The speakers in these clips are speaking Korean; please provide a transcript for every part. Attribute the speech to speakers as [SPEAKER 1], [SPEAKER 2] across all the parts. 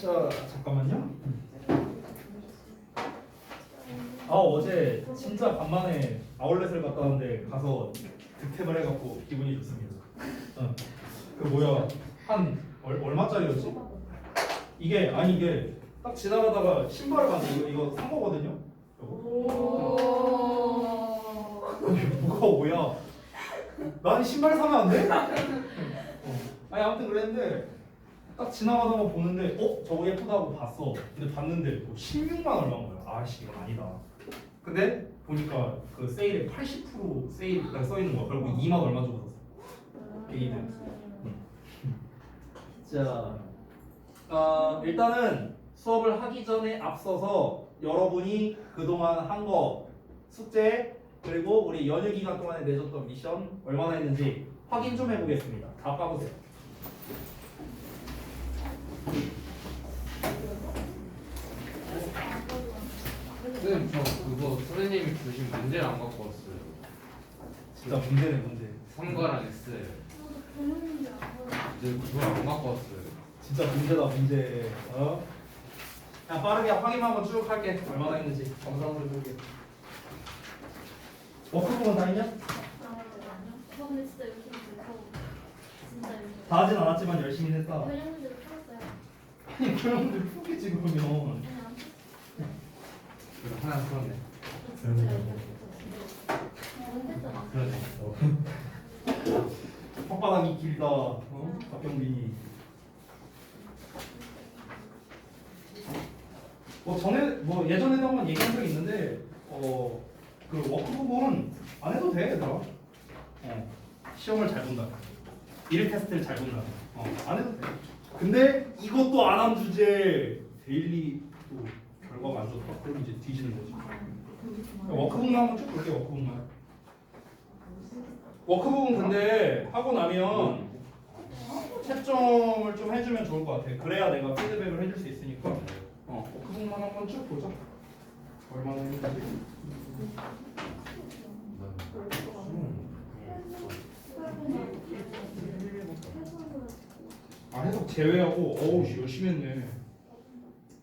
[SPEAKER 1] 자, 잠깐만요. 어제 진짜 간만에 아울렛을 갔다 왔는데 가서 득템을 해갖고 기분이 좋습니다. 그 뭐야, 한 얼마짜리였지? 이게 딱 지나가다가 신발을 봤는데 이거 산 거거든요. 뭐가 뭐야? 나는 신발 사면 안 돼? 아니 아무튼 그랬는데 딱 지나가다가 보는데 저거 예쁘다고 봤어. 근데 봤는데 16만 얼마인 거야. 아씨 이건 아니다. 근데 보니까 그 세일에 80% 세일 써 있는 거야. 그리고 2만 얼마 주고 샀어. 게이드. 자, 일단은 수업을 하기 전에 앞서서 여러분이 그동안 한 거 숙제 그리고 우리 연휴 기간 동안에 내줬던 미션 얼마나 했는지 확인 좀 해보겠습니다. 다 까보세요.
[SPEAKER 2] 선생님 저 그거 선생님이 주신 문제를 안 갖고 왔어요.
[SPEAKER 1] 진짜 문제네 문제.
[SPEAKER 2] 3과랑 X예요. 근데 그걸 안 갖고 왔어요.
[SPEAKER 1] 진짜 문제다 문제. 그냥 빠르게 확인만 한번 쭉 할게. 얼마나 했는지 검사 한번 해볼게. 워크북은 다 했냐?
[SPEAKER 3] 저 근데 진짜 열심히 했어요. 진짜 열심히.
[SPEAKER 1] 다 하진 않았지만 열심히 했다.
[SPEAKER 3] 변형 문제도 풀었어요.
[SPEAKER 1] 아니 그런 들 푸겠지 그러면.
[SPEAKER 3] 아니 안 풀었어요.
[SPEAKER 2] 그럼 하나 풀었네.
[SPEAKER 3] 진짜 열심히 했어요. 못했잖아.
[SPEAKER 2] 그러네.
[SPEAKER 1] 혓바닥이 길다. 박경빈이. 예전에도 한번 얘기한 적이 있는데 그 워크북은 안 해도 돼 얘들아. 시험을 잘 본다. 일 테스트를 잘 본다. 안 해도 돼. 근데 이것도 안 한 주제 데일리 또 결과가 안 좋다. 그럼 이제 뒤지는 거지. 워크북만 한번 쭉 볼게. 워크북은 근데 하고 나면 채점을 좀 해주면 좋을 것 같아. 그래야 내가 피드백을 해줄 수 있으니까. 워크북만 한번 쭉 보자. 얼마나 했는지. 해석 제외하고 어우 열심히 했네.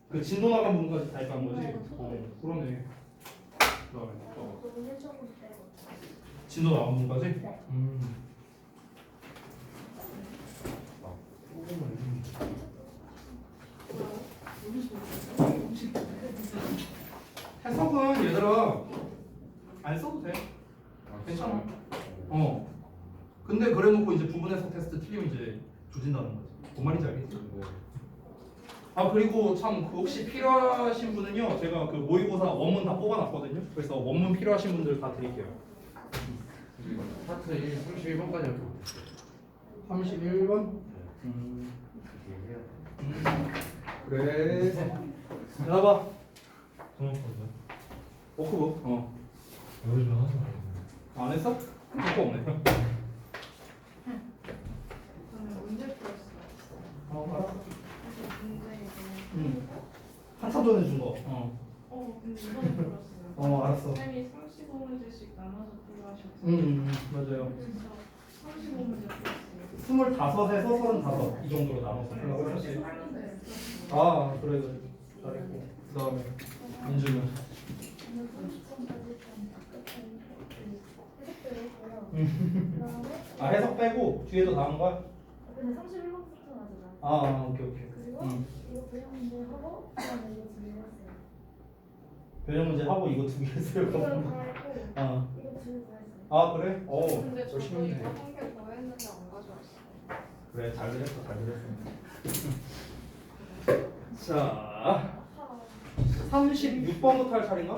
[SPEAKER 1] 그 진도 나간 부분까지 다 했다는 거지? 그러네. 그다음에 진도 나간 부분까지? 해석은 얘들아 안 써도 돼. 괜찮아. 근데 그래놓고 이제 부분 해석 테스트 틀리면 이제 조진다는 거지. 뭔 말인지 알겠지? 그리고 참 그 혹시 필요하신 분은요, 제가 그 모의고사 원문 다 뽑아놨거든요. 그래서 원문 필요하신 분들 다 드릴게요.
[SPEAKER 2] 파트 1 31번까지 이렇게 못했어요.
[SPEAKER 1] 31번? 그래. 나봐. 워크북.
[SPEAKER 4] 요즘 하지 말고.
[SPEAKER 1] 안 했어? 할거 없네.
[SPEAKER 5] 저는 문제 풀었어요.
[SPEAKER 1] 알았어.
[SPEAKER 5] 문제
[SPEAKER 1] 한참 전에 준 거.
[SPEAKER 5] 근데 이번에 풀었어요.
[SPEAKER 1] 알았어.
[SPEAKER 5] 쌤이 35문제씩 나눠서 필요하셔서
[SPEAKER 1] 맞아요.
[SPEAKER 5] 그래서 35문제 풀었어요.
[SPEAKER 1] 25에서 35 이 정도로 나눠서 하려고 했지.
[SPEAKER 5] 네.
[SPEAKER 1] 그래 잘했고. 그 다음에 민주는. 해석 빼고 뒤에도 다 한 거야?
[SPEAKER 3] 근데 31번부터 하잖아.
[SPEAKER 1] 오케이.
[SPEAKER 3] 그리고 이거 변형 문제 하고 그다음에 이거 두 개 했어요.
[SPEAKER 1] 변형 문제 하고 이거 두 개 했어요.
[SPEAKER 3] 이거 다 했고 이거 두 개 다 했어요.
[SPEAKER 1] 그래?
[SPEAKER 5] 근데 저도
[SPEAKER 1] 열심히
[SPEAKER 5] 이거
[SPEAKER 1] 했네.
[SPEAKER 5] 한 개 더 했는데 안 가져왔어요.
[SPEAKER 1] 그래 잘 그렸어. 자 36번부터 할 차례인가?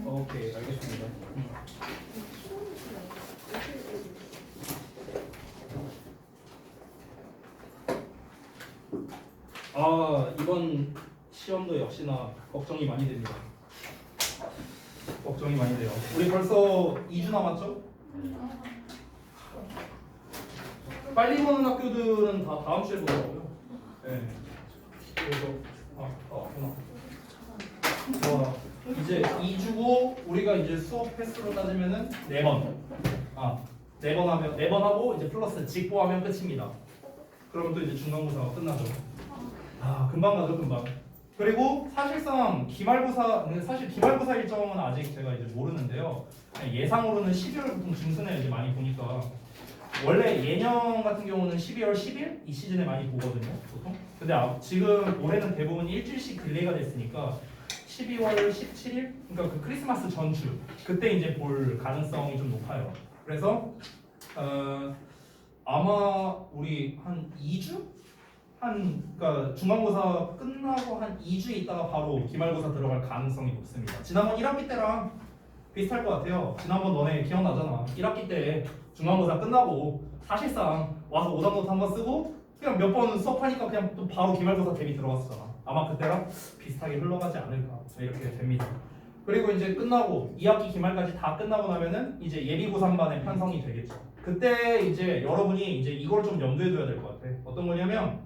[SPEAKER 1] 오케이 알겠습니다. 이번 시험도 역시나 걱정이 많이 됩니다. 걱정이 많이 돼요. 우리 벌써 2주 남았죠? 빨리 보는 학교들은 다 다음 주에 보더라고요. 네. 그래서 왔구나. 이제 2주고 우리가 이제 수업 횟수로 따지면은 4번. 4번 하면 4번 하고 이제 플러스 직보하면 끝입니다. 그러면 또 이제 중간고사가 끝나죠. 아 금방 가죠 금방. 그리고 사실상 사실 기말고사 일정은 아직 제가 이제 모르는데요. 예상으로는 12월 보통 중순에 이제 많이 보니까 원래 예년 같은 경우는 12월 10일 이 시즌에 많이 보거든요 보통. 근데 지금 올해는 대부분 일주일씩 딜레이가 됐으니까 12월 17일 그러니까 그 크리스마스 전주 그때 이제 볼 가능성이 좀 높아요. 그래서 아마 우리 한 2주? 그러니까 중간고사 끝나고 한 2주 있다가 바로 기말고사 들어갈 가능성이 높습니다. 지난번 1학기 때랑 비슷할 것 같아요. 지난번 너네 기억나잖아. 1학기 때 중간고사 끝나고 사실상 와서 오답노트 한번 쓰고 그냥 몇 번 수업하니까 그냥 또 바로 기말고사 대비 들어갔었잖아. 아마 그때랑 비슷하게 흘러가지 않을까 이렇게 됩니다. 그리고 이제 끝나고 2학기 기말까지 다 끝나고 나면은 이제 예비고3반에 편성이 되겠죠. 그때 이제 여러분이 이제 이걸 좀 염두에 둬야 될 것 같아. 어떤 거냐면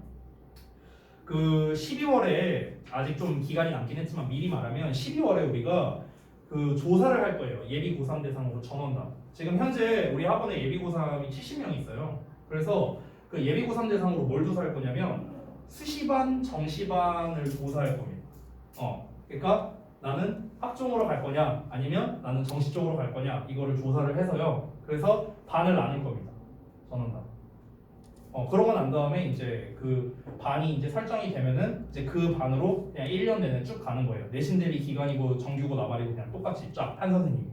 [SPEAKER 1] 그 12월에 아직 좀 기간이 남긴 했지만 미리 말하면 12월에 우리가 그 조사를 할 거예요. 예비 고3 대상으로 전원당. 지금 현재 우리 학원에 예비 고3이 70명 있어요. 그래서 그 예비 고3 대상으로 뭘 조사할 거냐면 수시반, 정시반을 조사할 겁니다. 그러니까 나는 학종으로 갈 거냐 아니면 나는 정시 쪽으로 갈 거냐 이거를 조사를 해서요. 그래서 반을 나눌 겁니다. 전원당. 그러고 난 다음에 이제 그 반이 이제 설정이 되면은 이제 그 반으로 그냥 1년 내내 쭉 가는 거예요. 내신 대비 기간이고 정규고 나발이고 그냥 똑같이 쫙 한 선생님이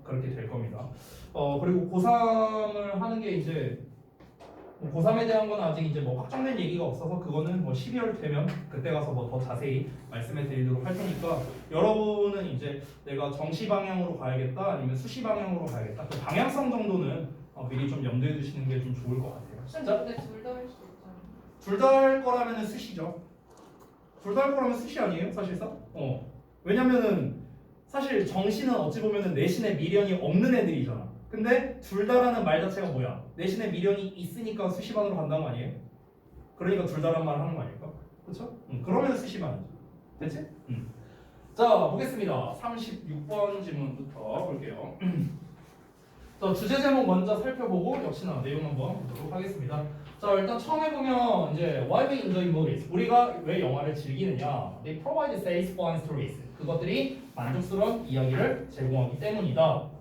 [SPEAKER 1] 그렇게 될 겁니다. 그리고 고3을 하는 게 이제 고3에 대한 건 아직 이제 뭐 확정된 얘기가 없어서 그거는 뭐 12월 되면 그때 가서 뭐 더 자세히 말씀해 드리도록 할 테니까 여러분은 이제 내가 정시 방향으로 가야겠다 아니면 수시 방향으로 가야겠다 그 방향성 정도는 미리 좀 염두에 두시는 게 좀 좋을 것 같아요. 진짜?
[SPEAKER 5] 근데 둘 다 할 수 있잖아.
[SPEAKER 1] 둘 다 할 거라면 수시죠. 둘 다 할 거라면 수시 아니에요, 사실상? 왜냐면은 사실 정시는 어찌 보면은 내신에 미련이 없는 애들이잖아. 근데 둘 다라는 말 자체가 뭐야? 내신에 미련이 있으니까 수시반으로 간다는 거 아니에요? 그러니까 둘 다란 말을 하는 거 아닐까? 그렇죠? 그러면 수시반이죠. 됐지? 자, 보겠습니다. 36번 질문부터 볼게요. 자, 주제 제목 먼저 살펴보고 역시나 내용 한번 보도록 하겠습니다. 자, 일단 처음에 보면 이제 why we enjoy movies. 우리가 왜 영화를 즐기느냐? They provide satisfying stories. 그것들이 만족스러운 이야기를 제공하기 때문이다.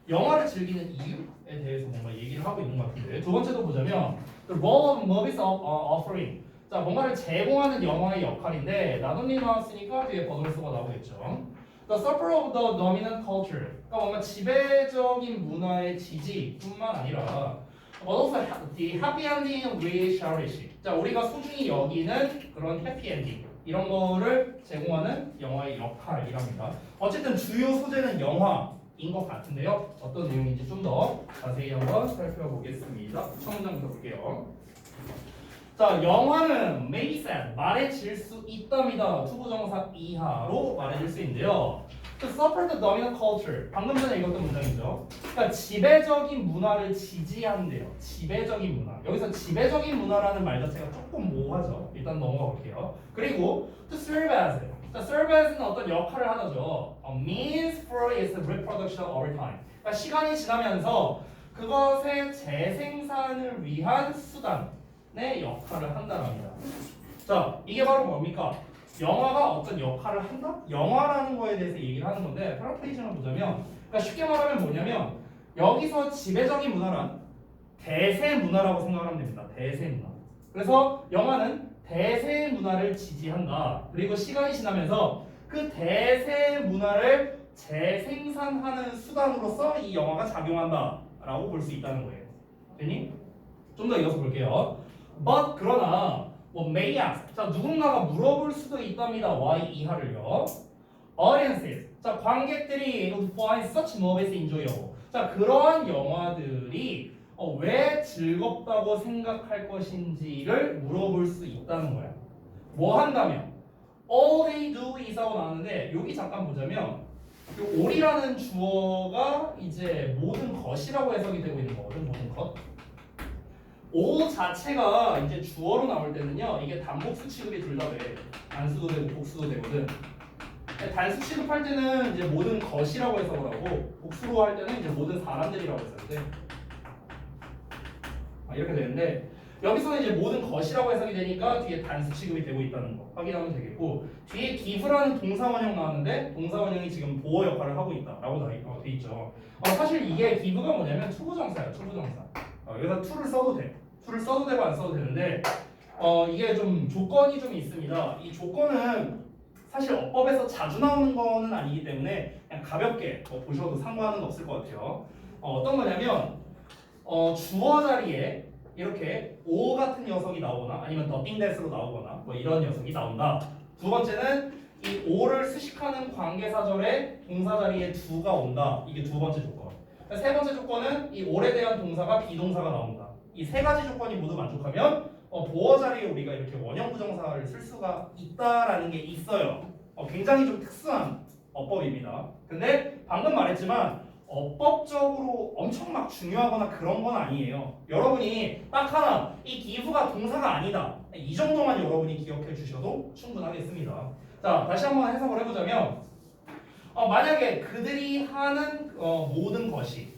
[SPEAKER 1] 영화를 즐기는 이유에 대해서 뭔가 얘기를 하고 있는 것 같은데 두 번째도 보자면 the role of movies offering. 자, 뭔가를 제공하는 영화의 역할인데 나눔이 나왔으니까 뒤에 버들서가 나오겠죠. The support of the dominant culture. 그러니까 뭔가 지배적인 문화의 지지뿐만 아니라 but also the happy ending we cherish. 자, 우리가 소중히 여기는 그런 해피 엔딩 이런 거를 제공하는 영화의 역할이랍니다. 어쨌든 주요 소재는 영화인 것 같은데요. 어떤 내용인지 좀 더 자세히 한번 살펴보겠습니다. 첫 문장부터 볼게요. 자, 영화는 may be said, 말해질 수 있답니다. 투부정사 이하로 말해질 수 있는데요. To support the dominant culture. 방금 전에 읽었던 문장이죠. 그러니까 지배적인 문화를 지지한대요. 지배적인 문화. 여기서 지배적인 문화라는 말 자체가 조금 모호하죠. 일단 넘어가 볼게요. 그리고 to serve as. 자, serve as는 어떤 역할을 하죠. A means for its reproduction over time. 그러니까 시간이 지나면서 그것의 재생산을 위한 수단의 역할을 한다랍니다. 자, 이게 바로 뭡니까? 영화가 어떤 역할을 한다? 영화라는 거에 대해서 얘기를 하는 건데 패러프레이징을 보자면 그러니까 쉽게 말하면 뭐냐면 여기서 지배적인 문화란 대세 문화라고 생각하면 됩니다. 대세 문화. 그래서 영화는 대세 문화를 지지한다. 그리고 시간이 지나면서 그 대세 문화를 재생산하는 수단으로서 이 영화가 작용한다 라고 볼 수 있다는 거예요. 됐니? 좀 더 이어서 볼게요. But 그러나 뭐 may ask. 자, 누군가가 물어볼 수도 있답니다. why 이하를요. Audiences. 자, 관객들이 find such movies enjoyable. 자, 그러한 영화들이 왜 즐겁다고 생각할 것인지를 물어볼 수 있다는 거야. 뭐 한다면 all they do is 하고 나왔는데 여기 잠깐 보자면 이 all이라는 주어가 이제 모든 것이라고 해석이 되고 있는 거거든. 모든 것. all 자체가 이제 주어로 나올 때는요 이게 단복수 취급이 둘 다 돼. 단수도 되고 복수도 되거든. 단수 취급할 때는 이제 모든 것이라고 해석을 하고 복수로 할 때는 이제 모든 사람들이라고 해석을 돼. 이렇게 되는데 여기서는 이제 모든 것이라고 해석이 되니까 뒤에 단수 취급이 되고 있다는 거 확인하면 되겠고 뒤에 give라는 동사 원형 나왔는데 동사 원형이 지금 보어 역할을 하고 있다라고 돼 있죠. 사실 이게 give가 뭐냐면 투부정사예요. 투부정사. 여기다 to를 써도 돼. to를 써도 되고 안 써도 되는데 이게 좀 조건이 좀 있습니다. 이 조건은 사실 어법에서 자주 나오는 거는 아니기 때문에 그냥 가볍게 보셔도 상관은 없을 것 같아요. 어떤 거냐면 주어 자리에 이렇게 o 같은 녀석이 나오거나 아니면 nothing that으로 나오거나 뭐 이런 녀석이 나온다. 두 번째는 이 o를 수식하는 관계사절에 동사 자리에 do가 온다. 이게 두 번째 조건. 세 번째 조건은 이 o에 대한 동사가 비동사가 나온다. 이 세 가지 조건이 모두 만족하면 보어 자리에 우리가 이렇게 원형 부정사를 쓸 수가 있다라는 게 있어요. 굉장히 좀 특수한 어법입니다. 근데 방금 말했지만 어법적으로 엄청 막 중요하거나 그런 건 아니에요. 여러분이 딱 하나 이 give가 동사가 아니다. 이 정도만 여러분이 기억해 주셔도 충분하겠습니다. 자, 다시 한번 해석을 해보자면 만약에 그들이 하는 모든 것이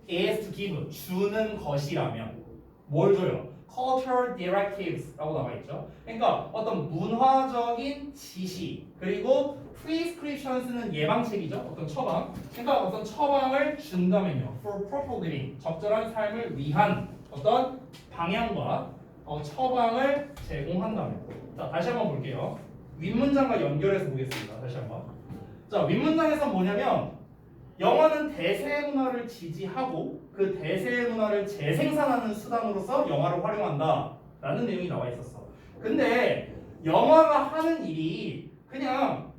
[SPEAKER 1] is to give 주는 것이라면 뭘 줘요? Cultural directives라고 나와 있죠. 그러니까 어떤 문화적인 지시 그리고 prescriptions는 예방책이죠. 어떤 처방. 그러니까 어떤 처방을 준다면요. For proper living 적절한 삶을 위한 어떤 방향과 처방을 제공한다면. 자, 다시 한번 볼게요. 윗문장과 연결해서 보겠습니다. 다시 한번. 자, 윗문장에서 뭐냐면 영화는 대세의 문화를 지지하고 그 대세의 문화를 재생산하는 수단으로서 영화를 활용한다 라는 내용이 나와 있었어. 근데 영화가 하는 일이 그냥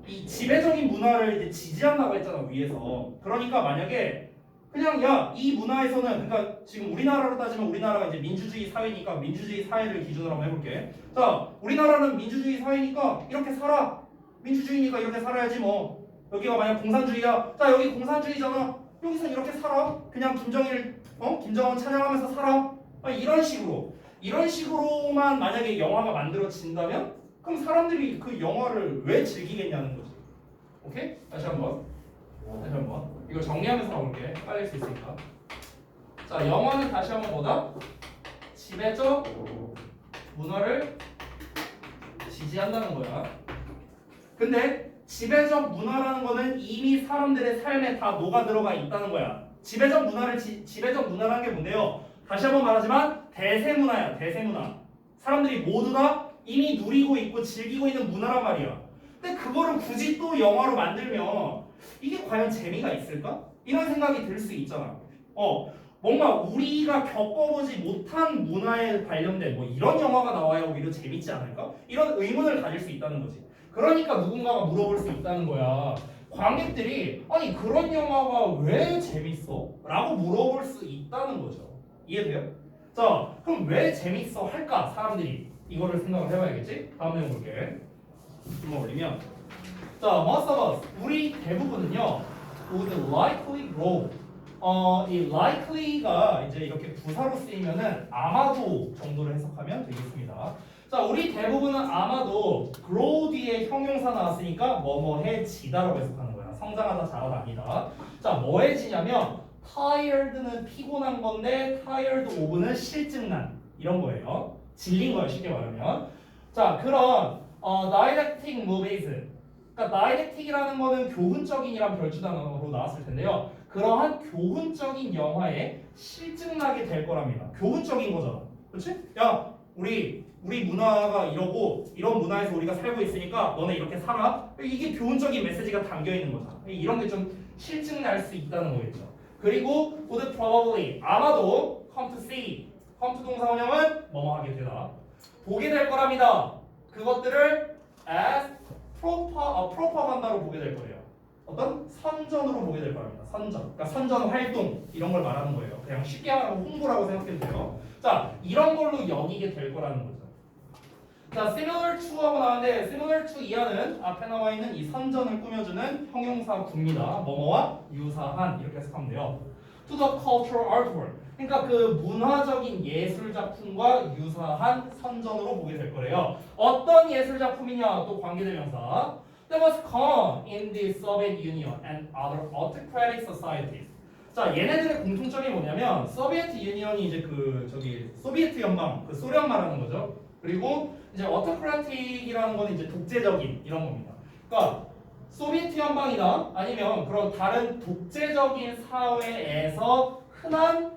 [SPEAKER 1] 이 지배적인 문화를 이제 지지한다고 했잖아 위에서. 그러니까 만약에 그냥 야 이 문화에서는 그러니까 지금 우리나라로 따지면 우리나라가 이제 민주주의 사회니까 민주주의 사회를 기준으로 한번 해볼게. 자, 우리나라는 민주주의 사회니까 이렇게 살아. 민주주의니까 이렇게 살아야지 뭐. 여기가 만약 공산주의야. 자, 여기 공산주의잖아. 여기서 이렇게 살아. 그냥 김정은 찬양하면서 살아. 이런 식으로만 만약에 영화가 만들어진다면 그럼 사람들이 그 영화를 왜 즐기겠냐는 거지. 오케이? 다시 한번. 이거 정리하면서 나올게. 빨리 할 수 있으니까. 자, 영화는 다시 한번 뭐다? 지배적 문화를 지지한다는 거야. 근데 지배적 문화라는 거는 이미 사람들의 삶에 다 녹아 들어가 있다는 거야. 지배적 문화라는 게 뭔데요? 다시 한번 말하지만 대세 문화야. 대세 문화. 사람들이 모두 다 이미 누리고 있고 즐기고 있는 문화란 말이야. 근데 그거를 굳이 또 영화로 만들면 이게 과연 재미가 있을까? 이런 생각이 들 수 있잖아. 뭔가 우리가 겪어보지 못한 문화에 관련된 뭐 이런 영화가 나와야 오히려 재밌지 않을까? 이런 의문을 가질 수 있다는 거지. 그러니까 누군가가 물어볼 수 있다는 거야. 관객들이 아니 그런 영화가 왜 재밌어? 라고 물어볼 수 있다는 거죠. 이해돼요? 자, 그럼 왜 재밌어 할까? 사람들이 이거를 생각을 해봐야겠지? 다음 내용 볼게. 좀 올리면 자, most of us 우리 대부분은요 would likely grow 이 likely가 이제 이렇게 부사로 쓰이면은 아마도 정도로 해석하면 되겠습니다. 자, 우리 대부분은 아마도 grow 뒤에 형용사 나왔으니까 뭐뭐해지다라고 해석하는 거야. 성장하다, 자라다 아니다. 자, 뭐해지냐면 tired는 피곤한 건데 tired of는 실증난 이런 거예요. 질린 거예요, 쉽게 말하면. 자, 그런 didactic movies 그러니까 didactic이라는 거는 교훈적인이란 별주단어로 나왔을 텐데요. 그러한 교훈적인 영화에 실증나게 될 거랍니다. 교훈적인 거잖아. 그렇지? 야, 우리 문화가 이러고 이런 문화에서 우리가 살고 있으니까 너네 이렇게 살아. 이게 교훈적인 메시지가 담겨 있는 거잖아. 이런 게 좀 실증날 수 있다는 거겠죠. 그리고 would probably 아마도 come to see come to 동사 원형은 뭐뭐 하게 되다. 보게 될 거랍니다. 그것들을 as 프로파간다로 보게 될 거예요. 어떤 선전으로 보게 될 겁니다. 선전. 그러니까 선전 활동 이런 걸 말하는 거예요. 그냥 쉽게 말하면 홍보라고 생각해도 돼요. 자, 이런 걸로 여기게 될 거라는 거죠. 자, similar to 하고 나왔는데 similar to 이하는 앞에 나와 있는 이 선전을 꾸며주는 형용사 구입니다. 뭐뭐와 유사한 이렇게 해석하면 돼요. To the cultural artwork. 그러니까 그 문화적인 예술 작품과 유사한 선전으로 보게 될 거래요. 어떤 예술 작품이냐? 또 관계대명사. That was common in the Soviet Union and other autocratic societies. 자, 얘네들의 공통점이 뭐냐면 소비에트 유니언이 이제 그 저기 소비에트 연방, 그 소련 말하는 거죠. 그리고 이제 어토크라틱이라는 거는 이제 독재적인 이런 겁니다. 그러니까 소비에트 연방이나 아니면 그런 다른 독재적인 사회에서 흔한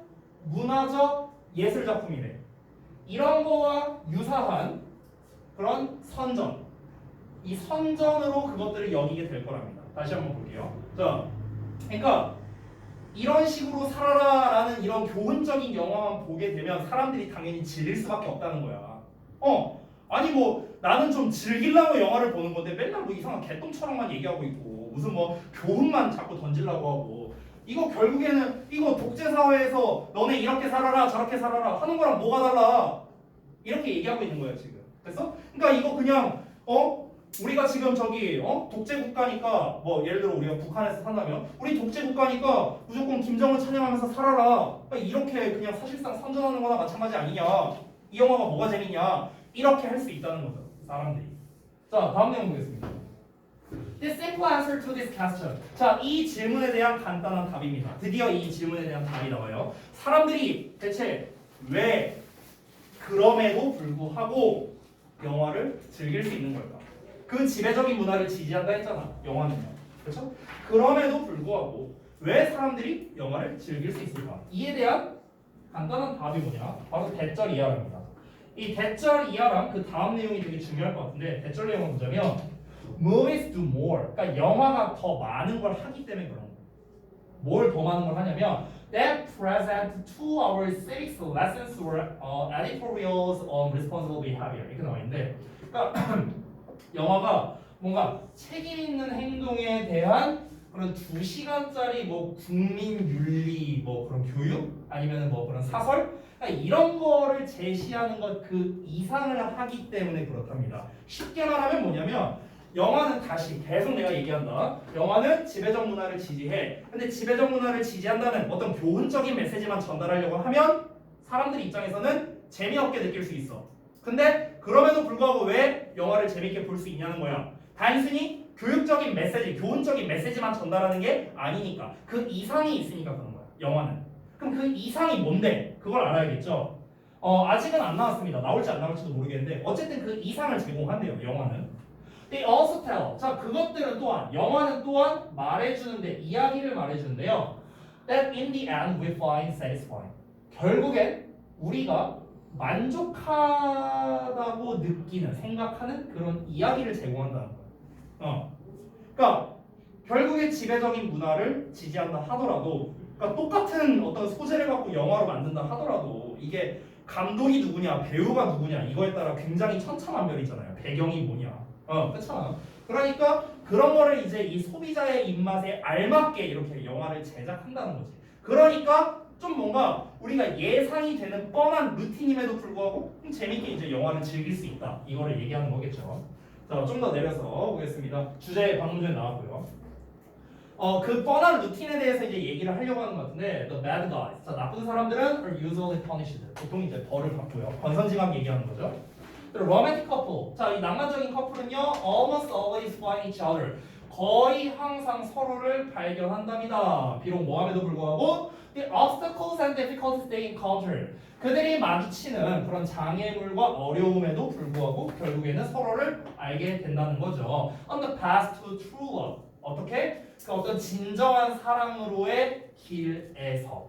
[SPEAKER 1] 문화적 예술 작품이래. 이런 거와 유사한 그런 선전. 이 선전으로 그것들을 여기게 될 거랍니다. 다시 한번 볼게요. 자, 그러니까 이런 식으로 살아라라는 이런 교훈적인 영화만 보게 되면 사람들이 당연히 질릴 수밖에 없다는 거야. 아니 뭐 나는 좀 즐기려고 영화를 보는 건데 맨날 뭐 이상한 개똥처럼만 얘기하고 있고 무슨 뭐 교훈만 자꾸 던지려고 하고 이거 결국에는 이거 독재사회에서 너네 이렇게 살아라 저렇게 살아라 하는 거랑 뭐가 달라 이렇게 얘기하고 있는 거야 지금. 그래서 그러니까 이거 그냥 우리가 지금 저기 독재 국가니까 뭐 예를 들어 우리가 북한에서 산다면 우리 독재 국가니까 무조건 김정은 찬양하면서 살아라 이렇게 그냥 사실상 선전하는 거나 마찬가지 아니냐 이 영화가 뭐가 재밌냐 이렇게 할 수 있다는 거죠 사람들이. 자 다음 내용 보겠습니다. The simple answer to this question. 자, 이 질문에 대한 간단한 답입니다. 드디어 이 질문에 대한 답이 나와요. 사람들이 대체 왜 그럼에도 불구하고 영화를 즐길 수 있는 걸까? 그 지배적인 문화를 지지한다 했잖아. 영화는요. 그렇죠? 그럼에도 불구하고 왜 사람들이 영화를 즐길 수 있을까? 이에 대한 간단한 답이 뭐냐? 바로 대절 이하랍니다. 이 대절 이하랑 그 다음 내용이 되게 중요할 것 같은데 대절 내용을 보자면 Movies do more. 그러니까 영화가 더 많은 걸 하기 때문에 그런 거예요. 뭘 더 많은 걸 하냐면 That present to our civics lessons or editorials on responsible behavior 이렇게 나와 있는데 그러니까 영화가 뭔가 책임 있는 행동에 대한 그런 2시간짜리 뭐 국민 윤리 뭐 그런 교육 아니면 뭐 그런 사설 그러니까 이런 거를 제시하는 것 그 이상을 하기 때문에 그렇답니다. 쉽게 말하면 뭐냐면 영화는 다시 계속 내가 얘기한다. 영화는 지배적 문화를 지지해. 근데 지배적 문화를 지지한다는 어떤 교훈적인 메시지만 전달하려고 하면 사람들 입장에서는 재미없게 느낄 수 있어. 근데 그럼에도 불구하고 왜 영화를 재밌게 볼 수 있냐는 거야. 단순히 교육적인 메시지, 교훈적인 메시지만 전달하는 게 아니니까. 그 이상이 있으니까 그런 거야. 영화는. 그럼 그 이상이 뭔데? 그걸 알아야겠죠. 아직은 안 나왔습니다. 나올지 안 나올지도 모르겠는데 어쨌든 그 이상을 제공한대요. 영화는. They also tell. 자, 그것들은 또한 영화는 또한 말해주는데 이야기를 말해주는데요. That in the end we find satisfying. 결국엔 우리가 만족하다고 느끼는 생각하는 그런 이야기를 제공한다는 거예요. 그러니까 결국에 지배적인 문화를 지지한다 하더라도, 그러니까 똑같은 어떤 소재를 갖고 영화로 만든다 하더라도 이게 감독이 누구냐, 배우가 누구냐 이거에 따라 굉장히 천차만별이잖아요. 배경이 뭐냐. 그렇잖아. 그러니까 그런 거를 이제 이 소비자의 입맛에 알맞게 이렇게 영화를 제작한다는 거지. 그러니까 좀 뭔가 우리가 예상이 되는 뻔한 루틴임에도 불구하고 재밌게 이제 영화를 즐길 수 있다. 이거를 얘기하는 거겠죠. 자, 좀 더 내려서 보겠습니다. 주제 방금 전에 나왔고요. 그 뻔한 루틴에 대해서 이제 얘기를 하려고 하는 것 같은데, the bad guys. 자, 나쁜 사람들은 are usually punished. 보통 이제 벌을 받고요. 권선징악 얘기하는 거죠. romantic couple. 자, 이 낭만적인 커플은요, almost always find each other. 거의 항상 서로를 발견한답니다. 비록 뭐함에도 불구하고 the obstacles and difficulties they encounter. 그들이 마주치는 그런 장애물과 어려움에도 불구하고 결국에는 서로를 알게 된다는 거죠. On the path to true love. 어떻게? 그 어떤 진정한 사랑으로의 길에서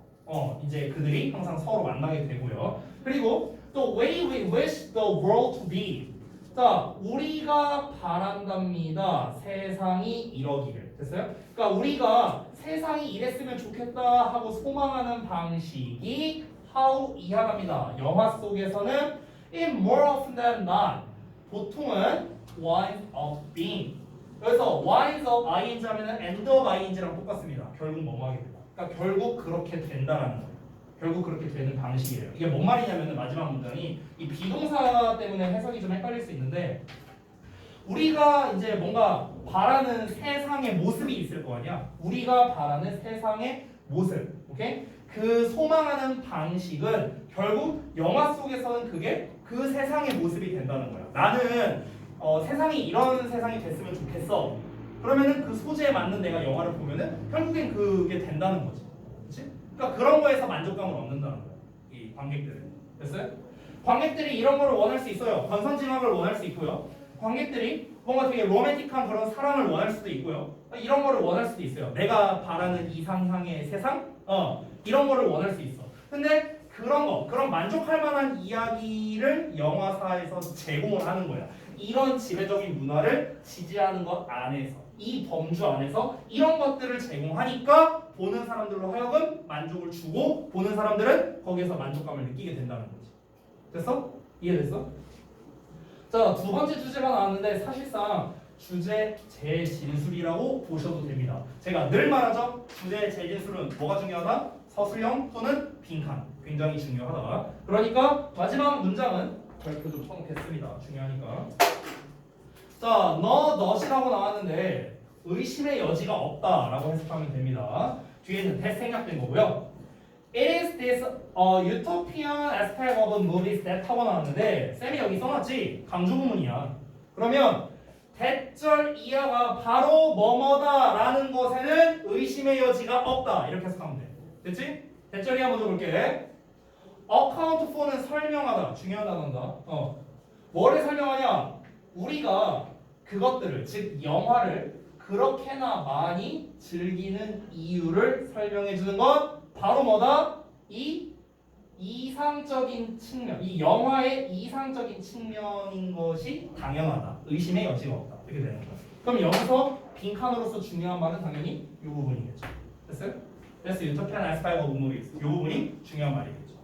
[SPEAKER 1] 이제 그들이 항상 서로 만나게 되고요. 그리고 The way we wish the world to be. 자, 우리가 바란답니다. 세상이 이러기를. 됐어요? 그러니까 우리가 세상이 이랬으면 좋겠다 하고 소망하는 방식이 how 이하랍니다. 영화 속에서는 in more often than not. 보통은 winds up being. 그래서 winds up ing 하면은 end of ing랑 똑같습니다. 결국 뭐뭐 하게 된다. 그러니까 결국 그렇게 된다라는 거예요. 결국 그렇게 되는 방식이에요. 이게 뭔 말이냐면 마지막 문장이 이 비동사 때문에 해석이 좀 헷갈릴 수 있는데 우리가 이제 뭔가 바라는 세상의 모습이 있을 거 아니야. 우리가 바라는 세상의 모습, 오케이? 그 소망하는 방식은 결국 영화 속에서는 그게 그 세상의 모습이 된다는 거야. 나는 세상이 이런 세상이 됐으면 좋겠어. 그러면은 그 소재에 맞는 내가 영화를 보면은 결국엔 그게 된다는 거지. 그렇지? 그러니까 그런 거에서 만족감을 얻는다는 거예요. 이 관객들은. 됐어요? 관객들이 이런 거를 원할 수 있어요. 권선징악을 원할 수 있고요. 관객들이 뭔가 되게 로맨틱한 그런 사랑을 원할 수도 있고요. 이런 거를 원할 수도 있어요. 내가 바라는 이상향의 세상? 이런 거를 원할 수 있어. 근데 그런 만족할 만한 이야기를 영화사에서 제공을 하는 거야. 이런 지배적인 문화를 지지하는 것 안에서, 이 범주 안에서 이런 것들을 제공하니까 보는 사람들로 하여금 만족을 주고 보는 사람들은 거기에서 만족감을 느끼게 된다는 거지. 됐어? 이해됐어? 자, 두 번째 주제가 나왔는데 사실상 주제 재진술이라고 보셔도 됩니다. 제가 늘 말하죠. 주제 재진술은 뭐가 중요하다? 서술형 또는 빈칸. 굉장히 중요하다. 그러니까 마지막 문장은 발표 좀 쳐놓겠습니다. 중요하니까. 자, not이라고 나왔는데 의심의 여지가 없다라고 해석하면 됩니다. 뒤에는 that 생략된 거고요. It is this utopian aspect of movies that 하고 나왔는데 쌤이 여기 써놨지? 강조 부문이야. 그러면 대절 이하가 바로 뭐뭐다 라는 것에는 의심의 여지가 없다 이렇게 해석하면 돼. 됐지? 대절 이하 먼저 볼게. account for는 설명하다. 중요한 단어다. 뭐를 설명하냐? 우리가 그것들을 즉 영화를 그렇게나 많이 즐기는 이유를 설명해 주는 건 바로 뭐다? 이 이상적인 측면, 이 영화의 이상적인 측면인 것이 당연하다. 의심의 여지가 없다. 이렇게 되는 거야. 그럼 여기서 빈칸으로서 중요한 말은 당연히 이 부분이겠죠. 됐어요? 그래서 utopian aspect of movies 이 부분이 중요한 말이겠죠.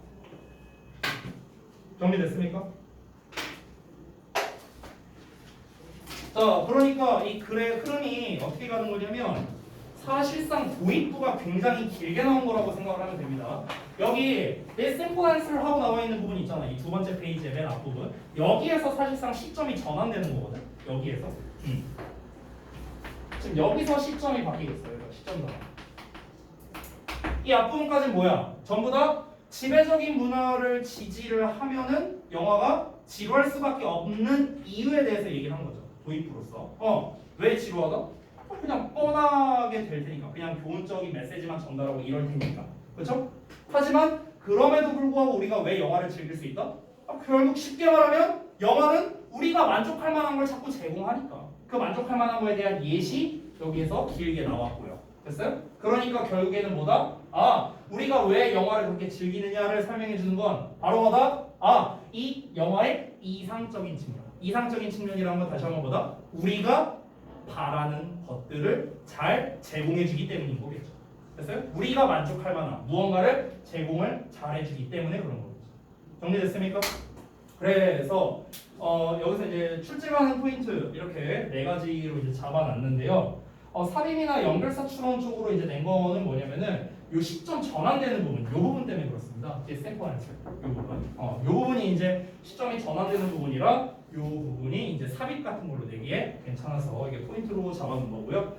[SPEAKER 1] 정리됐습니까? 자, 그러니까 이 글의 흐름이 어떻게 가는 거냐면 사실상 도입부가 굉장히 길게 나온 거라고 생각을 하면 됩니다. 여기 내 샘플 안스를 하고 나와 있는 부분이 있잖아. 이 두 번째 페이지의 맨 앞부분. 여기에서 사실상 시점이 전환되는 거거든. 여기에서. 지금 여기서 시점이 바뀌겠어요. 시점 전환. 이 앞부분까지는 뭐야? 전부 다 지배적인 문화를 지지를 하면은 영화가 지루할 수밖에 없는 이유에 대해서 얘기를 한 거죠. 도입부로서. 왜 지루하다? 그냥 뻔하게 될 테니까. 그냥 교훈적인 메시지만 전달하고 이럴 테니까. 그렇죠? 하지만 그럼에도 불구하고 우리가 왜 영화를 즐길 수 있다? 결국 쉽게 말하면 영화는 우리가 만족할 만한 걸 자꾸 제공하니까. 그 만족할 만한 거에 대한 예시 여기에서 길게 나왔고요. 됐어요? 그러니까 결국에는 뭐다? 우리가 왜 영화를 그렇게 즐기느냐를 설명해 주는 건 바로 뭐다? 이 영화의 이상적인 측면. 이상적인 측면이라는 건 다시 한번 보다 우리가 바라는 것들을 잘 제공해 주기 때문인 거겠죠. 됐어요? 우리가 만족할 만한 무언가를 제공을 잘 해주기 때문에 그런 거겠죠. 정리됐습니까? 그래서 여기서 이제 출제하는 포인트 이렇게 네 가지로 이제 잡아놨는데요. 삽입이나 연결사 추론 쪽으로 이제 낸 거는 뭐냐면은 요 시점 전환되는 부분, 요 부분 때문에 그렇습니다. 제 샘플 안스, 요 부분, 요 부분이 이제 시점이 전환되는 부분이라 요 부분이 이제 삽입 같은 걸로 내기에 괜찮아서 이게 포인트로 잡아놓은 거고요.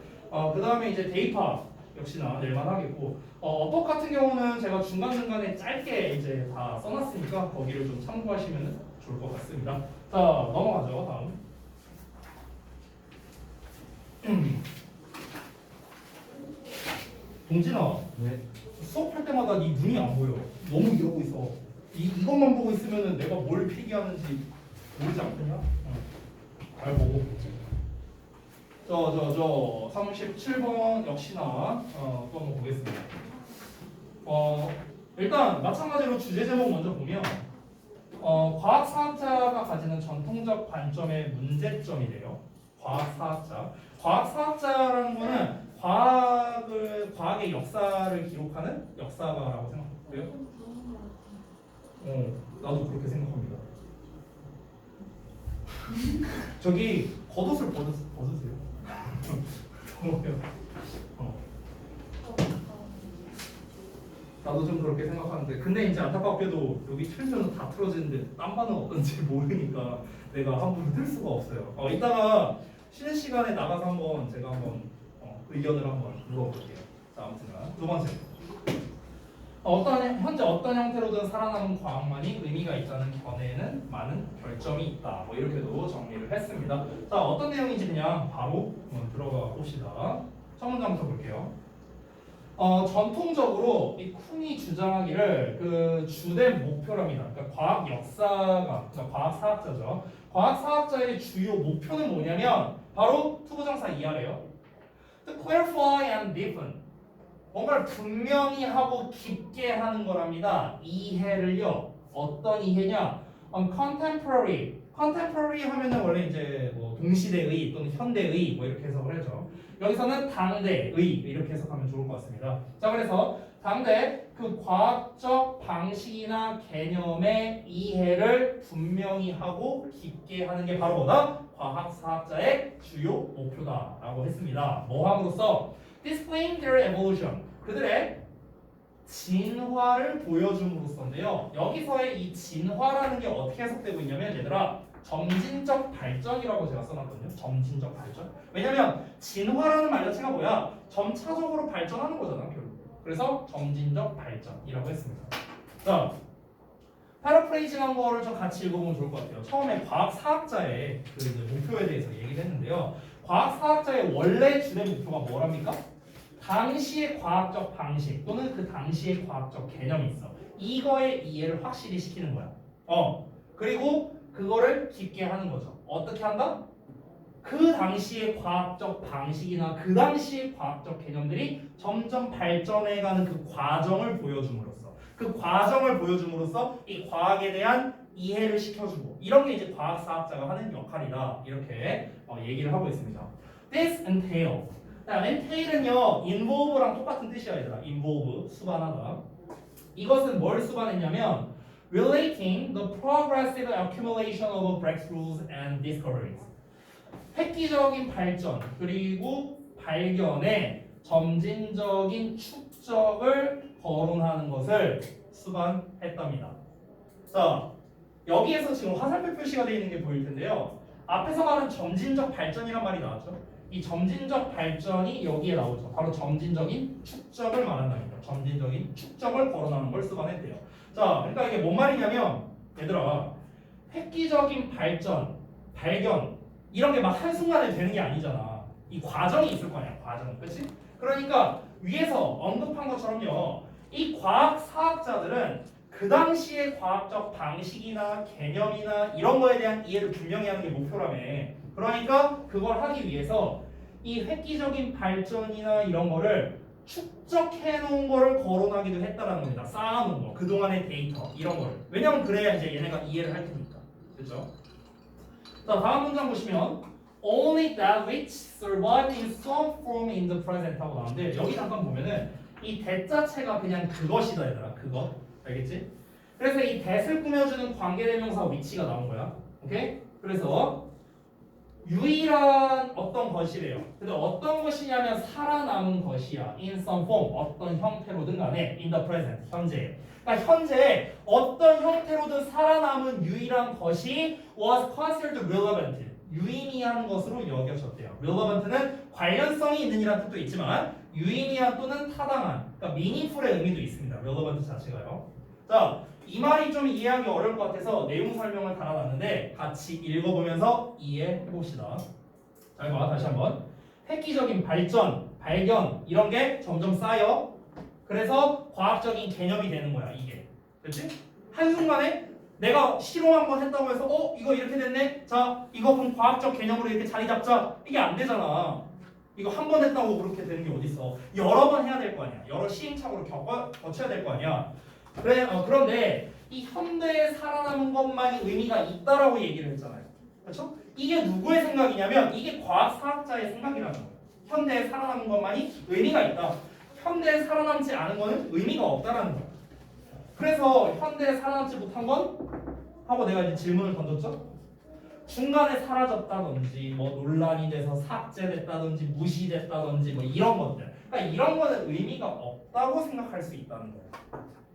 [SPEAKER 1] 그 다음에 이제 데이터 역시나 낼만 하겠고, 어법 같은 경우는 제가 중간중간에 짧게 이제 다 써놨으니까 거기를 좀 참고하시면 좋을 것 같습니다. 자, 넘어가죠. 다음. 동진아,
[SPEAKER 2] 네.
[SPEAKER 1] 수업할 때마다 네 눈이 안 보여. 너무 이러고 있어. 이것만 보고 있으면은 내가 뭘 필기하는지 모르지 않겠냐? 잘 보고. 저 37번 역시나 또 한번 보겠습니다. 일단 마찬가지로 주제 제목 먼저 보면 과학사학자가 가지는 전통적 관점의 문제점이래요. 과학사학자라는 거는 과학의 역사를 기록하는 역사가라고 생각하고요. 나도 그렇게 생각합니다. 저기 겉옷을 벗으세요. 나도 좀 그렇게 생각하는데 근데 이제 안타깝게도 여기 틀면 다 틀어지는데 딴반은 어떤지 모르니까 내가 함부로 틀 수가 없어요. 이따가 쉬는 시간에 나가서 한번 제가 한번 의견을 한번 물어볼게요. 자, 아무튼 두 번째. 현재 어떤 형태로든 살아남은 과학만이 의미가 있다는 견해에는 많은 결점이 있다. 뭐 이렇게도 정리를 했습니다. 자, 어떤 내용인지 그냥 바로 들어가 봅시다. 첫 문장부터 볼게요. 전통적으로 이 쿤이 주장하기를 그 주된 목표랍니다. 그러니까 과학 역사가, 그러니까 과학 사학자죠. 과학 사학자의 주요 목표는 뭐냐면 바로 투부정사 이하래요. To clarify and deepen. 뭔가를 분명히 하고 깊게 하는 거랍니다. 이해를요. 어떤 이해냐? contemporary. contemporary 하면은 원래 이제 뭐 동시대의 또는 현대의 뭐 이렇게 해석을 하죠. 여기서는 당대의 이렇게 해석하면 좋을 것 같습니다. 자, 그래서 당대 그 과학적 방식이나 개념의 이해를 분명히 하고 깊게 하는 게 바로 뭐다? 과학사학자의 주요 목표다라고 했습니다. 뭐 함으로써 displaying their evolution, 그들의 진화를 보여줌으로써인데요. 여기서의 이 진화라는 게 어떻게 해석되고 있냐면 얘들아, 점진적 발전이라고 제가 써놨거든요. 점진적 발전. 왜냐면 진화라는 말 자체가 뭐야? 점차적으로 발전하는 거잖아, 결국. 그래서 점진적 발전이라고 했습니다. 자, 패러프레이징한 거를 좀 같이 읽어보면 좋을 것 같아요. 처음에 과학사학자의 그 이제 목표에 대해서 얘기를 했는데요. 과학사학자의 원래 주된 목표가 뭐랍니까? 당시의 과학적 방식 또는 그 당시의 과학적 개념이 있어. 이거의 이해를 확실히 시키는 거야. 그리고 그거를 깊게 하는 거죠. 어떻게 한다? 그 당시의 과학적 방식이나 그 당시의 과학적 개념들이 점점 발전해가는 그 과정을 보여줌으로써, 그 과정을 보여줌으로써 이 과학에 대한 이해를 시켜주고, 이런 게 이제 과학사학자가 하는 역할이다, 이렇게 얘기를 하고 있습니다. This entail. entail은요, involve랑 똑같은 뜻이야, 얘들아. involve, 수반하다. 이것은 뭘 수반했냐면 relating the progressive accumulation of breakthroughs and discoveries. 획기적인 발전 그리고 발견의 점진적인 축적을 거론하는 것을 수반했답니다. 자, 여기에서 지금 화살표 표시가 되어 있는 게 보일 텐데요. 앞에서 말한 점진적 발전이란 말이 나왔죠. 이 점진적 발전이 여기에 나오죠. 바로 점진적인 축적을 말한답니다. 점진적인 축적을 거론하는 걸 수반했대요. 자, 그러니까 이게 뭔 말이냐면 얘들아, 획기적인 발전, 발견 이런 게 막 한순간에 되는 게 아니잖아. 이 과정이 있을 거 아니야, 과정. 그렇지? 그러니까 위에서 언급한 것처럼요. 이 과학 사학자들은 그 당시의 과학적 방식이나 개념이나 이런 거에 대한 이해를 분명히 하는 게 목표라며. 그러니까 그걸 하기 위해서 이 획기적인 발전이나 이런 거를 축적해 놓은 거를 거론하기도 했다라는 겁니다. 쌓아놓은 거, 그동안의 데이터 이런 거를. 왜냐면 그래야 이제 얘네가 이해를 할 테니까. 그렇죠? 자, 다음 문장 보시면 only that which survived in some form in the present 하고 나오는데, 여기 잠깐 보면은 이 that 자체가 그냥 그것이다 얘들아. 그것. 알겠지? 그래서 이 that을 꾸며주는 관계대명사 위치가 나온 거야. 오케이? 그래서 유일한 어떤 것이래요. 근데 어떤 것이냐면 살아남은 것이야. In some form, 어떤 형태로든 간에 in the present, 현재. 그러니까 현재 어떤 형태로든 살아남은 유일한 것이 was considered relevant, 유의미한 것으로 여겨졌대요. relevant는 관련성이 있는 이라는 뜻도 있지만 유의미한 또는 타당한, 그러니까 meaningful의 의미도 있습니다. relevant 자체가요. 자, 이 말이 좀 이해하기 어려울 것 같아서 내용 설명을 달아놨는데 같이 읽어보면서 이해해 봅시다. 자, 이거 다시 한번. 획기적인 발전, 발견 이런 게 점점 쌓여. 그래서 과학적인 개념이 되는 거야, 이게. 그렇지? 한순간에 내가 실험 한번 했다고 해서 이거 이렇게 됐네? 자, 이거 그럼 과학적 개념으로 이렇게 자리 잡자. 이게 안 되잖아. 이거 한 번 했다고 그렇게 되는 게 어딨어. 여러 번 해야 될 거 아니야. 여러 시행착오를 거쳐야 될 거 아니야. 그래, 그런데 이 현대에 살아남은 것만이 의미가 있다라고 얘기를 했잖아요. 그렇죠? 이게 누구의 생각이냐면 이게 과학사학자의 생각이라는 거예요. 현대에 살아남은 것만이 의미가 있다. 현대에 살아남지 않은 거는 의미가 없다라는 거예요. 그래서 현대에 살아남지 못한 건 하고 내가 이제 질문을 던졌죠. 중간에 사라졌다든지 뭐 논란이 돼서 삭제됐다든지 무시됐다든지 뭐 이런 것들. 그러니까 이런 거는 의미가 없다고 생각할 수 있다는 거예요.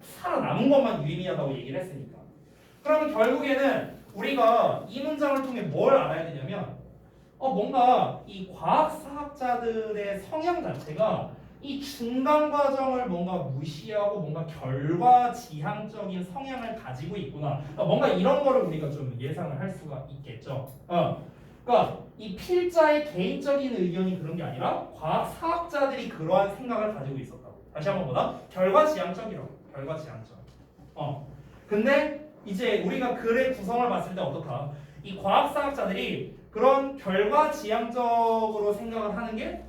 [SPEAKER 1] 살아남은 것만 유의미하다고 얘기를 했으니까. 그러면 결국에는 우리가 이 문장을 통해 뭘 알아야 되냐면 뭔가 이 과학사학자들의 성향 자체가 이 중간 과정을 뭔가 무시하고 뭔가 결과지향적인 성향을 가지고 있구나. 그러니까 뭔가 이런 거를 우리가 좀 예상을 할 수가 있겠죠. 그러니까 이 필자의 개인적인 의견이 그런 게 아니라 과학사학자들이 그러한 생각을 가지고 있었다고. 다시 한번 보다 결과지향적이라고. 결과지향적. 근데 이제 우리가 글의 구성을 봤을 때 어떻다? 이 과학사학자들이 그런 결과지향적으로 생각을 하는 게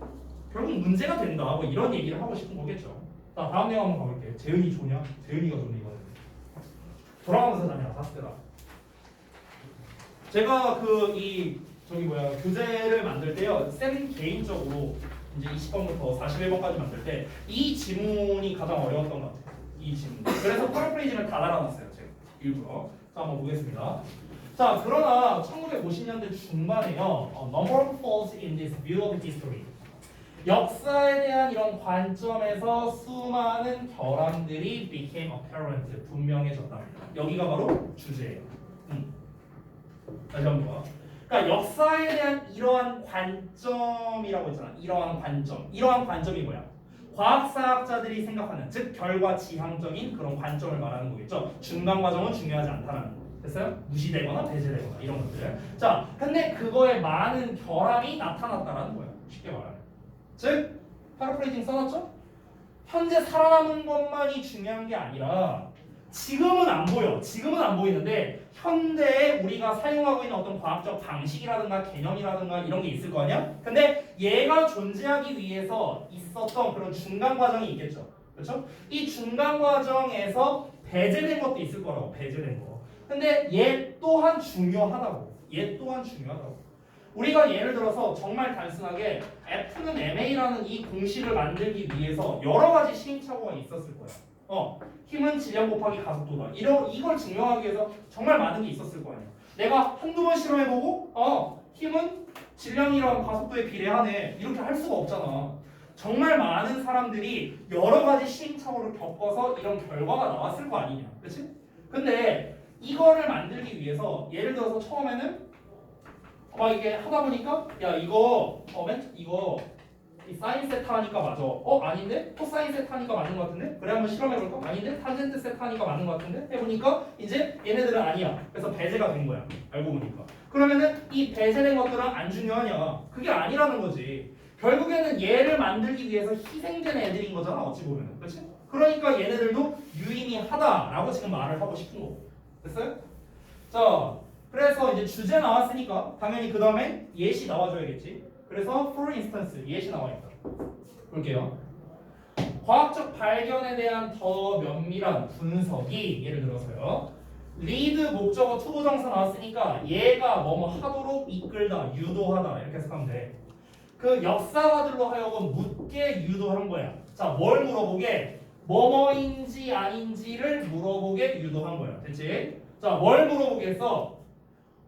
[SPEAKER 1] 결국 문제가 된다. 뭐 이런 얘기를 하고 싶은 거겠죠. 자, 다음 내용 한번 가볼게요. 재은이 좋냐? 재은이가 좋네 이거는. 돌아가면서 다녀. 다스테라. 제가 교재를 만들 때요. 쌤 개인적으로 이제 20번부터 41번까지 만들 때 이 지문이 가장 어려웠던 것 같아요. 이 지문. 그래서 파라프레이징을 다 달아놨어요. 제가 일부러. 자, 한번 보겠습니다. 자, 그러나 1950년대 중반에요. Number of faults in this view of history. 역사에 대한 이런 관점에서 수많은 결함들이 became apparent. 분명해졌다. 여기가 바로 주제예요. 다시 한번 봐. 그러니까 역사에 대한 이러한 관점이라고 했잖아. 이러한 관점. 이러한 관점이 뭐야? 과학사학자들이 생각하는 즉 결과지향적인 그런 관점을 말하는 거겠죠. 중간 과정은 중요하지 않다는 거. 됐어요? 무시되거나 배제되거나 이런 것들. 자, 근데 그거에 많은 결함이 나타났다라는 거예요. 쉽게 말하면. 즉 파라프레이징 써놨죠? 현재 살아남은 것만이 중요한 게 아니라 지금은 안 보여. 지금은 안 보이는데 현대에 우리가 사용하고 있는 어떤 과학적 방식이라든가 개념이라든가 이런 게 있을 거 아니야? 근데 얘가 존재하기 위해서 있었던 그런 중간 과정이 있겠죠. 그렇죠? 이 중간 과정에서 배제된 것도 있을 거라고. 배제된 거. 근데 얘 또한 중요하다고. 얘 또한 중요하다고. 우리가 예를 들어서 정말 단순하게 F는 MA라는 이 공식을 만들기 위해서 여러 가지 시행착오가 있었을 거야. 힘은 질량 곱하기 가속도다. 이걸 증명하기 위해서 정말 많은 게 있었을 거 아니야. 내가 한두 번 실험해보고 힘은 질량이랑 가속도에 비례하네. 이렇게 할 수가 없잖아. 정말 많은 사람들이 여러 가지 시행착오를 겪어서 이런 결과가 나왔을 거 아니냐. 그치? 근데 이거를 만들기 위해서 예를 들어서 처음에는 이게 하다 보니까 야 이거 이 사인 세타 하니까 맞아. 아닌데? 코사인 세타 하니까 맞는 것 같은데? 그래 한번 실험해볼까? 아닌데? 탄젠트 세타 하니까 맞는 것 같은데? 해보니까 이제 얘네들은 아니야. 그래서 배제가 된 거야. 알고 보니까. 그러면은 이 배제된 것들은 안 중요하냐? 그게 아니라는 거지. 결국에는 얘를 만들기 위해서 희생된 애들인 거잖아. 어찌 보면은. 그렇지? 그러니까 얘네들도 유의미하다라고 지금 말을 하고 싶은 거. 됐어요? 자, 그래서 이제 주제 나왔으니까 당연히 그 다음에 예시 나와줘야겠지. 그래서 for instance 예시 나와있다. 볼게요. 과학적 발견에 대한 더 면밀한 분석이 예를 들어서요. lead 목적어 투부정사 나왔으니까 얘가 뭐뭐 하도록 이끌다, 유도하다 이렇게 해석하면 돼. 그 역사가들로 하여금 묻게 유도한 거야. 자, 뭘 물어보게? 뭐뭐인지 아닌지를 물어보게 유도한 거야. 됐지? 자, 뭘 물어보겠어?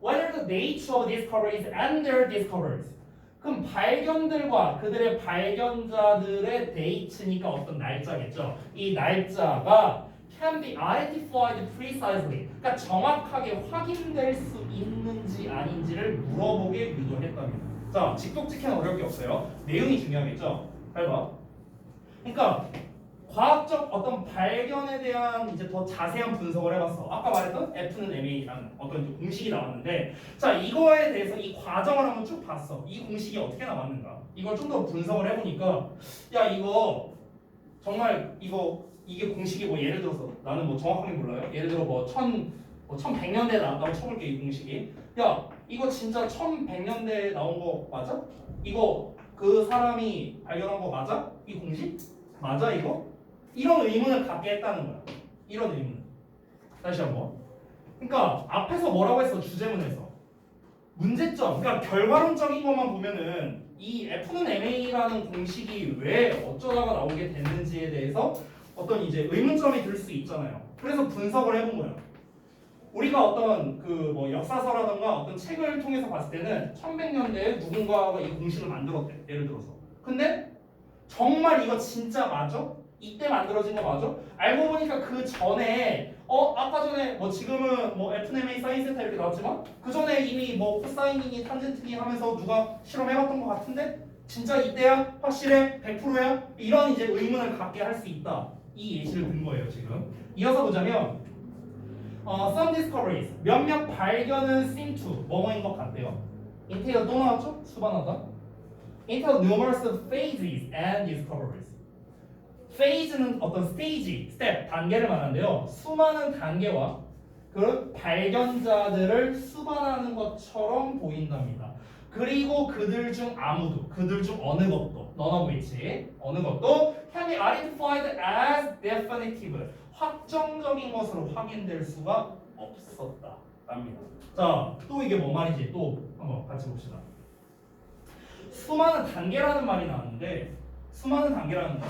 [SPEAKER 1] What are the nature of discoveries and their discoverers? 그럼 발견들과 그들의 발견자들의 date니까 어떤 날짜겠죠. 이 날짜가 can be identified precisely. 그러니까 정확하게 확인될 수 있는지 아닌지를 물어보게 유도했답니다. 자, 직독직해는 어려울 게 없어요. 내용이 중요하겠죠. 잘 봐. 그러니까 과학적 어떤 발견에 대한 이제 더 자세한 분석을 해봤어. 아까 말했던 F는 MA라는 어떤 공식이 나왔는데, 자 이거에 대해서 이 과정을 한번 쭉 봤어. 이 공식이 어떻게 나왔는가? 이걸 좀 더 분석을 해보니까, 야 이거 정말 이게 공식이 뭐 예를 들어서 나는 뭐 정확하게 몰라요. 예를 들어 뭐 1100년대에 나왔다고 쳐볼게 이 공식이. 야 이거 진짜 1100년대에 나온 거 맞아? 이거 그 사람이 발견한 거 맞아? 이 공식? 맞아 이거? 이런 의문을 갖게 했다는 거야. 이런 의문. 다시 한번. 그러니까 앞에서 뭐라고 했어? 주제문에서. 문제점. 그러니까 결과론적인 것만 보면은 이 F는 MA라는 공식이 왜 어쩌다가 나오게 됐는지에 대해서 어떤 이제 의문점이 들 수 있잖아요. 그래서 분석을 해본 거야. 우리가 어떤 그 뭐 역사서라던가 어떤 책을 통해서 봤을 때는 1100년대에 누군가가 이 공식을 만들었대. 예를 들어서. 근데 정말 이거 진짜 맞아? 이때 만들어진 거 맞아? 알고 보니까 그 전에 아까 전에 뭐 지금은 뭐 FNMA 사인 세타 이렇게 나왔지만 그 전에 이미 뭐 코사인이니 탄젠트니 하면서 누가 실험해봤던 것 같은데 진짜 이때야? 확실해? 100%야? 이런 이제 의문을 갖게 할 수 있다. 이 예시를 든 거예요 지금. 이어서 보자면 some discoveries 몇몇 발견은 seem to 뭐뭐인 것 같대요. entail 또 나왔죠? 수반하다. entail numerous phases and discoveries. phase는 어떤 스테이지, 스텝, 단계를 말하는데요. 수많은 단계와 그 발견자들을 수반하는 것처럼 보인답니다. 그리고 그들 중 아무도, 그들 중 어느 것도, none of which, 어느 것도 can be identified as definitive, 확정적인 것으로 확인될 수가 없었다랍니다. 자, 또 이게 뭔 말인지 또 한번 같이 봅시다. 수많은 단계라는 말이 나왔는데 수많은 단계라는 건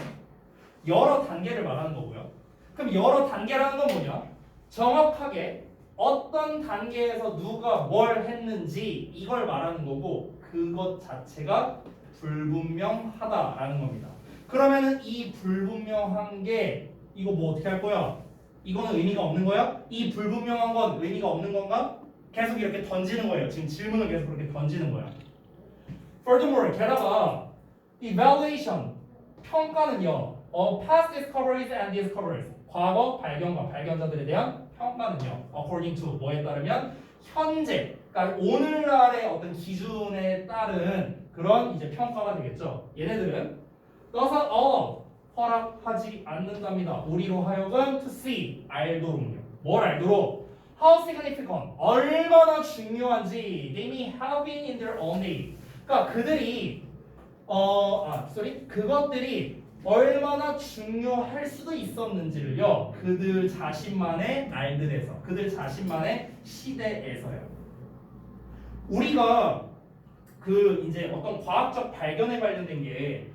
[SPEAKER 1] 여러 단계를 말하는 거고요. 그럼 여러 단계라는 건 뭐냐? 정확하게 어떤 단계에서 누가 뭘 했는지 이걸 말하는 거고 그것 자체가 불분명하다라는 겁니다. 그러면은 이 불분명한 게 이거 뭐 어떻게 할 거야? 이거는 의미가 없는 거야? 이 불분명한 건 의미가 없는 건가? 계속 이렇게 던지는 거예요. 지금 질문을 계속 그렇게 던지는 거야. Furthermore, 게다가 evaluation, 평가는요. of past discoveries and discoveries, 과거 발견과 발견자들에 대한 평가는요. according to 뭐에 따르면 현재, 그러니까 오늘날의 어떤 기준에 따른 그런 이제 평가가 되겠죠. 얘네들은 doesn't allow, 허락하지 않는답니다. 우리로 하여금 to see, 알도록요. 뭘 알도록? How significant, 얼마나 중요한지 they may have been in their own day. 그러니까 그들이 그것들이 얼마나 중요할 수도 있었는지를요. 그들 자신만의 날들에서, 그들 자신만의 시대에서요. 우리가 그 이제 어떤 과학적 발견에 관련된 게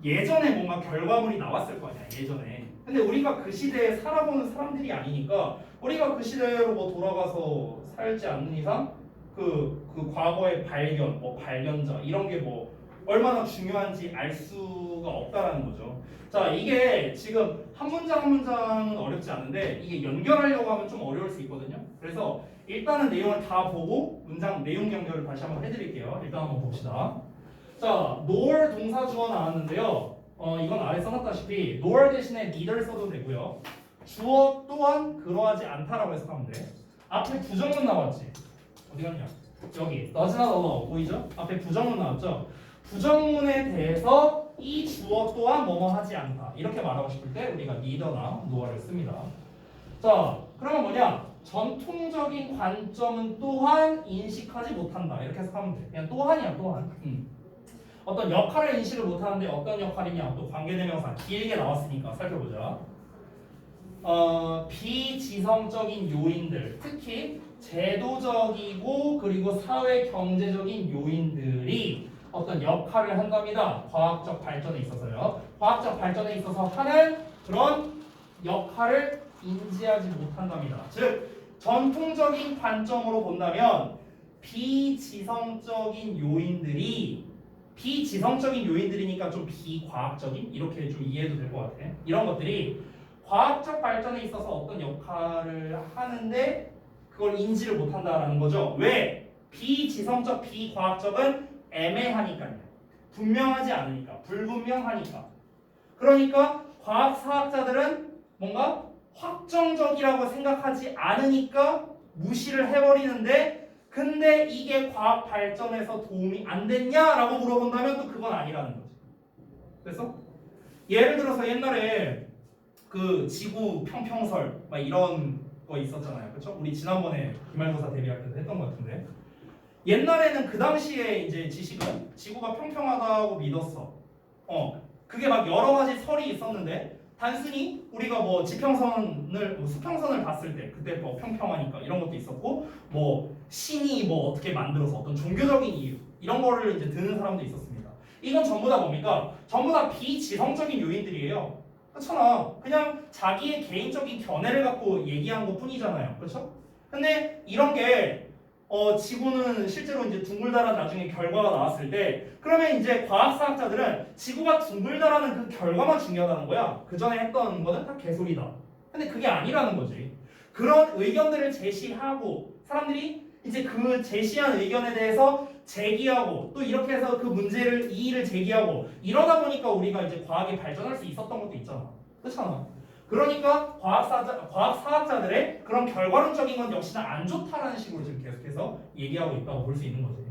[SPEAKER 1] 예전에 뭔가 결과물이 나왔을 거 아니야, 예전에. 근데 우리가 그 시대에 살아보는 사람들이 아니니까 우리가 그 시대로 뭐 돌아가서 살지 않는 이상 그 과거의 발견, 뭐 발견자 이런 게 뭐 얼마나 중요한지 알 수가 없다라는 거죠. 자, 이게 지금 한 문장 한 문장은 어렵지 않은데 이게 연결하려고 하면 좀 어려울 수 있거든요. 그래서 일단은 내용을 다 보고 문장 내용 연결을 다시 한번 해드릴게요. 일단 한번 봅시다. 자, nor 동사 주어 나왔는데요. 이건 아래 써놨다시피 nor 대신에 neither 써도 되고요. 주어 또한 그러하지 않다라고 해석하면 돼. 앞에 부정문 나왔지. 어디 갔냐? 여기 does not allow 보이죠? 앞에 부정문 나왔죠? 부정문에 대해서 이 주어 또한 뭐뭐 하지 않다 이렇게 말하고 싶을 때 우리가 neither나 nor를 씁니다. 자, 그러면 뭐냐? 전통적인 관점은 또한 인식하지 못한다 이렇게 해석하면 돼. 그냥 또한이야 또한. 어떤 역할을 인식을 못하는데 어떤 역할이냐? 또 관계대명사 길게 나왔으니까 살펴보자. 비지성적인 요인들, 특히 제도적이고 그리고 사회 경제적인 요인들이 어떤 역할을 한답니다. 과학적 발전에 있어서요. 과학적 발전에 있어서 하는 그런 역할을 인지하지 못한답니다. 즉 전통적인 관점으로 본다면 비지성적인 요인들이니까 좀 비과학적인 이렇게 좀 이해도 될 것 같아. 이런 것들이 과학적 발전에 있어서 어떤 역할을 하는데 그걸 인지를 못한다라는 거죠. 왜? 비지성적, 비과학적은 애매하니까요. 분명하지 않으니까, 불분명하니까. 그러니까 과학사학자들은 뭔가 확정적이라고 생각하지 않으니까 무시를 해버리는데 근데 이게 과학 발전에서 도움이 안 됐냐라고 물어본다면 또 그건 아니라는 거지. 그래서 예를 들어서 옛날에 그 지구 평평설 막 이런 거 있었잖아요. 그렇죠? 우리 지난번에 기말고사 대비할 때도 했던 것 같은데 옛날에는 그 당시에 이제 지식은 지구가 평평하다고 믿었어. 그게 막 여러 가지 설이 있었는데 단순히 우리가 뭐 지평선을 수평선을 봤을 때 그때 뭐 평평하니까 이런 것도 있었고 뭐 신이 뭐 어떻게 만들어서 어떤 종교적인 이유 이런 거를 이제 드는 사람도 있었습니다. 이건 전부 다 뭡니까? 전부 다 비지성적인 요인들이에요. 그렇잖아. 그냥 자기의 개인적인 견해를 갖고 얘기한 것 뿐이잖아요. 그렇죠? 근데 이런 게 지구는 실제로 이제 둥글다란 나중에 결과가 나왔을 때 그러면 이제 과학사학자들은 지구가 둥글다라는 그 결과만 중요하다는 거야. 그 전에 했던 거는 다 개소리다. 근데 그게 아니라는 거지. 그런 의견들을 제시하고 사람들이 이제 그 제시한 의견에 대해서 제기하고 또 이렇게 해서 그 문제를 이의를 제기하고 이러다 보니까 우리가 이제 과학이 발전할 수 있었던 것도 있잖아. 그렇잖아. 그러니까 과학사학자들의 그런 결과론적인 건 역시나 안 좋다라는 식으로 지금 계속해서 얘기하고 있다고 볼 수 있는 거지.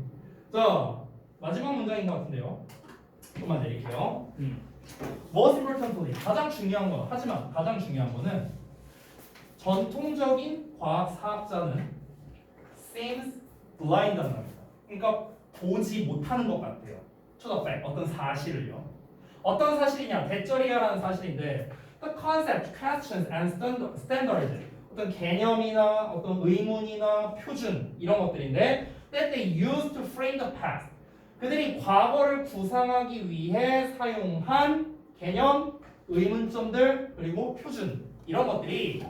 [SPEAKER 1] 자, 마지막 문장인 것 같은데요. 조금만 내릴게요. most importantly 가장 중요한 거 하지만 가장 중요한 거는 전통적인 과학 사학자는 seems blind한 말입니다. 그러니까 보지 못하는 것 같아요. to the fact 어떤 사실을요. 어떤 사실이냐 대절이야라는 사실인데 the concept, questions and standards 어떤 개념이나 어떤 의문이나 표준 이런 것들인데 that they use to frame the past 그들이 과거를 구상하기 위해 사용한 개념, 의문점들 그리고 표준 이런 것들이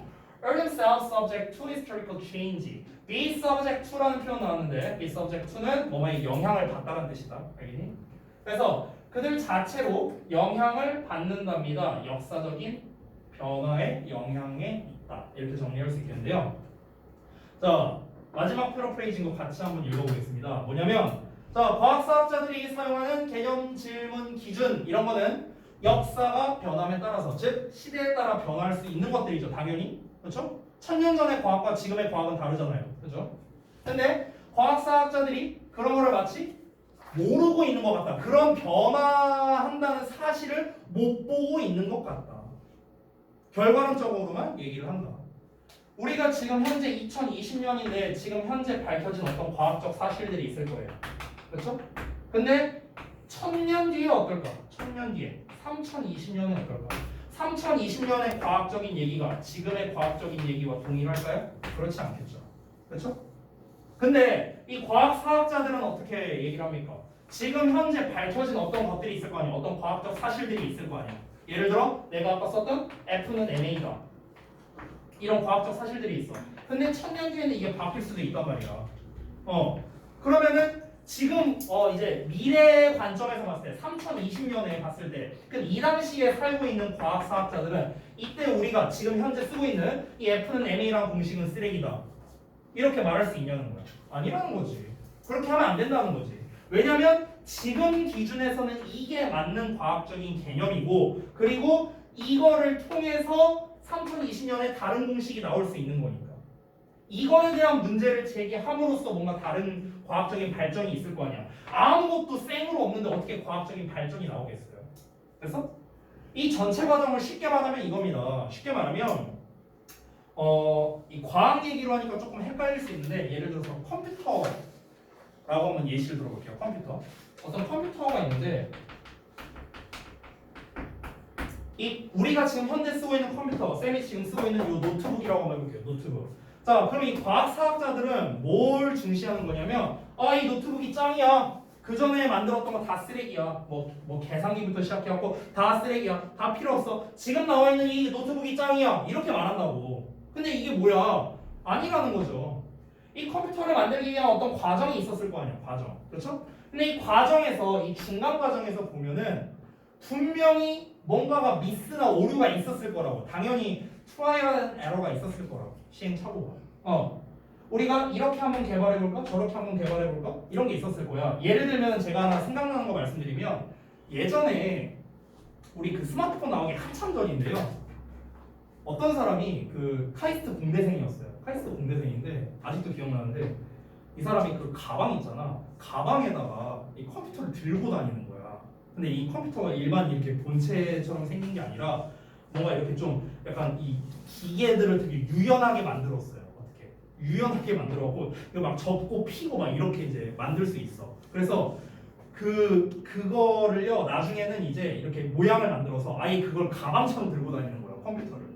[SPEAKER 1] are themselves subject to historical change. be subject to라는 표현 나왔는데 be subject to는 뭐뭐에 영향을 받다는 뜻이다. 알겠니? 그래서 그들 자체로 영향을 받는답니다. 역사적인 변화의 영향에 있다. 이렇게 정리할 수 있겠는데요. 자, 마지막 패러프레이징 거 같이 한번 읽어보겠습니다. 뭐냐면 자, 과학사학자들이 사용하는 개념, 질문, 기준 이런 거는 역사가 변함에 따라서 즉 시대에 따라 변할 수 있는 것들이죠. 당연히. 그렇죠? 1000년 전의 과학과 지금의 과학은 다르잖아요. 그렇죠? 근데 과학사학자들이 그런 거를 마치 모르고 있는 것 같다. 그런 변화한다는 사실을 못 보고 있는 것 같다. 결과론적으로만 얘기를 한다. 우리가 지금 현재 2020년인데 지금 현재 밝혀진 어떤 과학적 사실들이 있을 거예요. 그렇죠? 근데 1000년 뒤에 어떨까? 1000년 뒤에 3020년에 어떨까? 3020년의 과학적인 얘기가 지금의 과학적인 얘기와 동일할까요? 그렇지 않겠죠. 그렇죠? 근데 이 과학사학자들은 어떻게 얘기를 합니까? 지금 현재 밝혀진 어떤 것들이 있을 거 아니에요. 어떤 과학적 사실들이 있을 거 아니에요. 예를 들어 내가 아까 썼던 F는 MA다. 이런 과학적 사실들이 있어. 근데 1000년 뒤에는 이게 바뀔 수도 있단 말이야. 그러면은 지금 이제 미래 관점에서 봤을 때 3020년에 봤을 때 그럼 이 당시에 살고 있는 과학사학자들은 이때 우리가 지금 현재 쓰고 있는 이 F는 MA라는 공식은 쓰레기다. 이렇게 말할 수 있냐는 거야. 아니라는 거지. 그렇게 하면 안 된다는 거지. 왜냐면 지금 기준에서는 이게 맞는 과학적인 개념이고 그리고 이거를 통해서 3020년에 다른 공식이 나올 수 있는 거니까. 이거에 대한 문제를 제기함으로써 뭔가 다른 과학적인 발전이 있을 거 아니야. 아무것도 생으로 없는데 어떻게 과학적인 발전이 나오겠어요. 그래서 이 전체 과정을 쉽게 말하면 이겁니다. 쉽게 말하면 이 과학 얘기로 하니까 조금 헷갈릴 수 있는데 예를 들어서 컴퓨터라고 한번 예시를 들어볼게요. 컴퓨터. 어떤 컴퓨터가 있는데 이 우리가 지금 현재 쓰고 있는 컴퓨터, 쌤이 지금 쓰고 있는 이 노트북이라고 한번 해볼게요. 노트북. 자, 그럼 이 과학사학자들은 뭘 중시하는 거냐면 이 노트북이 짱이야. 그 전에 만들었던 거 다 쓰레기야. 뭐 계산기부터 시작해갖고 다 쓰레기야. 다 필요 없어. 지금 나와 있는 이 노트북이 짱이야. 이렇게 말한다고. 근데 이게 뭐야? 아니라는 거죠. 이 컴퓨터를 만들기 위한 어떤 과정이 있었을 거 아니야. 과정. 그렇죠? 근데 이 과정에서 이 중간 과정에서 보면은 분명히 뭔가가 미스나 오류가 있었을 거라고. 당연히 트라이얼 앤 에러가 있었을 거라고. 시행착오가. 우리가 이렇게 한번 개발해볼까? 저렇게 한번 개발해볼까? 이런 게 있었을 거야. 예를 들면 제가 하나 생각나는 거 말씀드리면 예전에 우리 그 스마트폰 나오기 한참 전인데요. 어떤 사람이 그 카이스트 공대생이었어요. 카이스트 공대생인데 아직도 기억나는데 이 사람이 그 가방 있잖아. 가방에다가 이 컴퓨터를 들고 다니는 거야. 근데 이 컴퓨터가 일반 이렇게 본체처럼 생긴 게 아니라 뭔가 이렇게 좀 약간 이 기계들을 되게 유연하게 만들었어요. 어떻게? 유연하게 만들어갖고 이거 막 접고 피고 막 이렇게 이제 만들 수 있어. 그래서 그거를요 나중에는 이제 이렇게 모양을 만들어서 아예 그걸 가방처럼 들고 다니는 거야 컴퓨터를.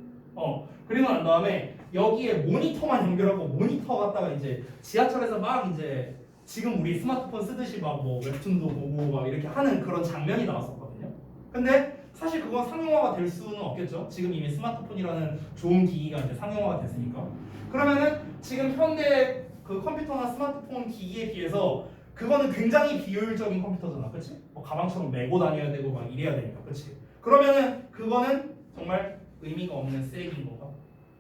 [SPEAKER 1] 그리고 난 다음에 여기에 모니터만 연결하고 모니터 갖다가 이제 지하철에서 막 이제 지금 우리 스마트폰 쓰듯이 막 뭐 웹툰도 보고 막 이렇게 하는 그런 장면이 나왔었거든요. 근데 사실 그건 상용화가 될 수는 없겠죠. 지금 이미 스마트폰이라는 좋은 기기가 이제 상용화가 됐으니까. 그러면은 지금 현대 그 컴퓨터나 스마트폰 기기에 비해서 그거는 굉장히 비효율적인 컴퓨터잖아, 그렇지? 뭐 가방처럼 메고 다녀야 되고 막 이래야 되니까, 그렇지? 그러면은 그거는 정말 의미가 없는 쓰레기인 건가?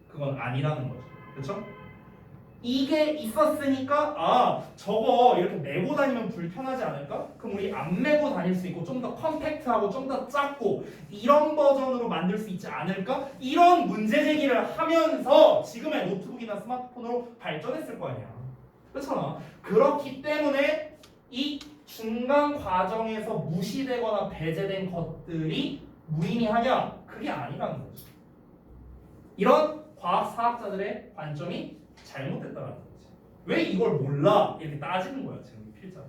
[SPEAKER 1] 그건 아니라는 거죠, 그렇죠? 이게 있었으니까 저거 이렇게 메고 다니면 불편하지 않을까? 그럼 우리 안 메고 다닐 수 있고 좀 더 컴팩트하고 좀 더 작고 이런 버전으로 만들 수 있지 않을까? 이런 문제 제기를 하면서 지금의 노트북이나 스마트폰으로 발전했을 거 아니야. 그렇잖아. 그렇기 때문에 이 중간 과정에서 무시되거나 배제된 것들이 무의미하냐? 그게 아니라는 거지. 이런 과학사학자들의 관점이 잘못됐다는 거지. 왜 이걸 몰라? 이렇게 따지는 거야 지금 이 필자가.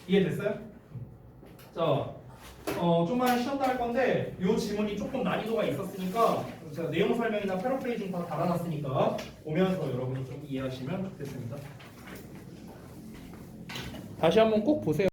[SPEAKER 1] 이해됐어요? 자, 좀만 쉬었다 할 건데 이 지문이 조금 난이도가 있었으니까 제가 내용 설명이나 패러프레이징 다 달아놨으니까 보면서 여러분이 좀 이해하시면 좋겠습니다. 다시 한번 꼭 보세요.